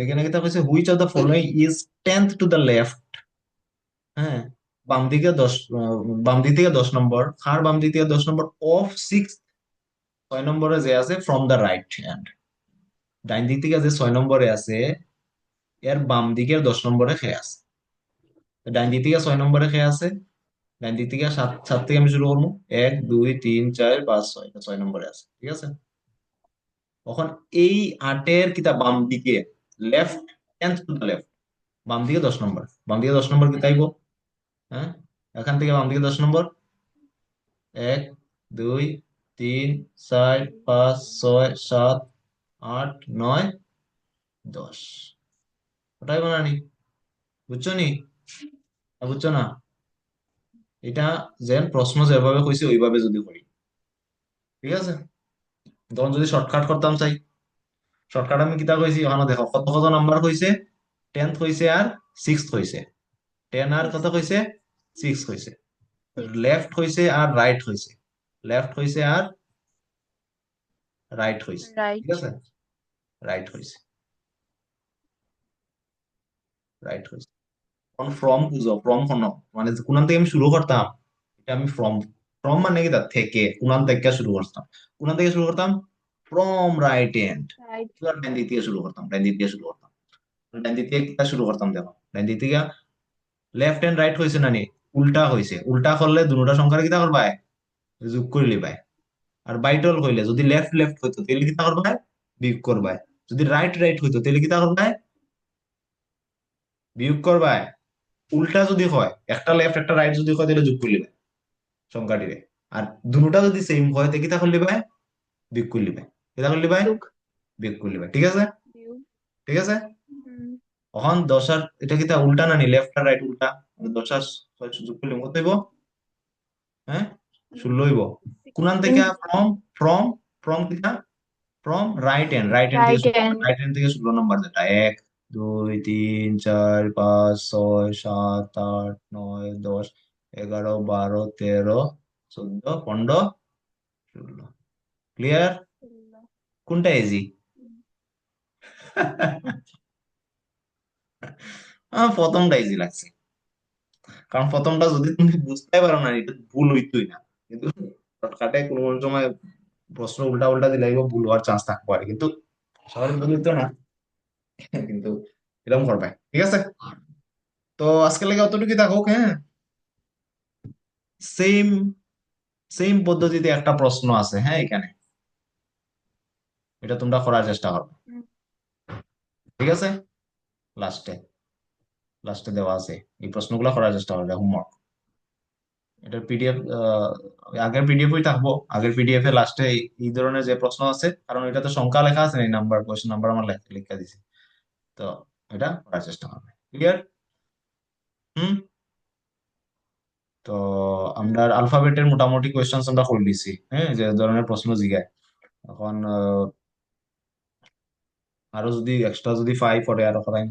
এখানে কিতা কইছে, which of the following is 10th to the left. হ্যাঁ, বাম দিকে 10, বাম দিক থেকে 10 নম্বর, কার বাম দিক থেকে 10 নম্বর অফ 6, 6 নম্বরে যে আছে ফ্রম দ্য রাইট হ্যান্ড। ডাইন দিক থেকে যে 6 নম্বরে আছে, এর বাম দিকের 10 নম্বরে খেয়ে আছে। তো ডাইন দিক থেকে 6 নম্বরে খেয়ে আছে, ডাইন দিক থেকে সাত, সাত থেকে আমি শুরু করবো। 1 2 3 4 5 6, 6 নম্বরে আছে, ঠিক আছে। তখন এই 8-এর কিতা বাম দিকে, left, 10th to the left, বাম দিকে 10 নম্বর, বাম দিকে 10 নম্বর কি তাইব? হ্যাঁ, এখান থেকে বাম দিকে 10 নম্বর, 1 2 3 4 5 6 7 8 9 10। ওটাই বানানি, বুঝছো নি? বুঝছো না? এটা যেন প্রশ্ন যেভাবে কইছে ওইভাবে যদি করি, ঠিক আছে। তখন যদি শর্টকাট করতাম চাই, শর্টকাট আমি কিতা কইছি ওখানে দেখো, কত কত নাম্বার কইছে। 10th কইছে আর 6th কইছে। 10 আর কত কইছে, 6 কইছে। সিক্স। লেফট হইছে আর রাইট হইছে, লেফট হইছে আর রাইট হইছে, ঠিক রাইট। আছে। রাইট হইছে, রাইট হইছে। এখন ফ্রম খুঁজো, ফ্রম কোন, মানে কোনান থেকে আমি শুরু করতাম, এটা আমি ফ্রম, ফ্রম মানে কি তার থেকে, কোনান থেকে শুরু করতাম, কোনান থেকে শুরু করতাম, ফ্রম রাইট এন্ড। রাইট। ডাইন দিক থেকে শুরু করতাম, ডাইন দিক থেকে শুরু করতাম, ডাইন দিক থেকে কিতা শুরু করতাম দেখো, ডাইন দিক থেকে লেফট এন্ড রাইট হয়েছে না নি, উল্টা হয়েছে, উল্টা করলে দুটা সংখ্যার কিতা করবা, যোগ করে লিবাই। আর বাইটল কইলে যদি লেফট লেফট হইতো তাহলে কিতা করবা, বিয়োগ করবা। যদি রাইট রাইট হইতো তাহলে কিতা করবা, বিয়োগ করবা। উল্টা যদি হয়, একটা লেফট একটা রাইট যদি হয় তাহলে যোগ করে লিবা সংখ্যাটিরে। আর দুটা যদি সেম হয় তাহলে কিতা করে লিবা, বিয়োগ করে লিবা। কিতা করে লিবা, বিয়োগ। বিয়োগ করে লিবা, ঠিক আছে। বিয়োগ। ঠিক আছে। হুম। এখন 10 আর এটা কিতা উল্টা না নি, লেফট আর রাইট উল্টা, 10 আর 6 যোগ করলে কত হইব, হ্যাঁ, 16 হইব। কোনান থেকে 16। ফ্রম, ফ্রম, ফ্রম কিতা, from right hand, right hand থেকে রাইট শুরু, হ্যান্ড। রাইট হ্যান্ড থেকে 16 নম্বর যেটা, 1 2 3 4 5 6 7 8 9 10 11 12 13 14 15 16। ক্লিয়ার? কোনটা ইজি? প্রথমটা ইজি লাগছে, কারণ প্রথমটা যদি তুমি বুঝতে পারো না এটা ভুল হইতোই না। কিন্তু শর্টকাটে কোনো কোনো সময় প্রশ্ন উল্টা উল্টা দিলে এগুলো ভুল হওয়ার চান্স থাকতে পারে, কিন্তু সবাই ভুল হইতো না। কিন্তু এরকম করবে, ঠিক আছে। তো আজকে লেগে অতটুকুই থাকুক, হ্যাঁ। সেম, সেম পদ্ধতিতে একটা প্রশ্ন আছে, হ্যাঁ, এখানে, এটা তোমরা করার চেষ্টা করবে, ঠিক আছে। লাস্টে, লাস্টে দেওয়া আছে, এই প্রশ্নগুলো করার চেষ্টা করবে, হোমওয়ার্ক। এটার পিডিএফ, আগের পিডিএফই থাকবো, আগের পিডিএফ এ লাস্টে এই ধরনের যে প্রশ্ন আছে, কারণ এটাতে সংখ্যা লেখা আছে, এই নাম্বার, কোয়েশ্চেন নাম্বার আমার লেখা দিছি। তো এটা করার চেষ্টা করবে, ক্লিয়ার? হুম। তো আমরা আলফাবেটের মোটামুটি কোয়েশ্চেন আমরা করে দিছি, হ্যাঁ, যে ধরনের প্রশ্ন জিগায়। এখন আরো যদি এক্সট্রা যদি পাই পরে আরো করাই।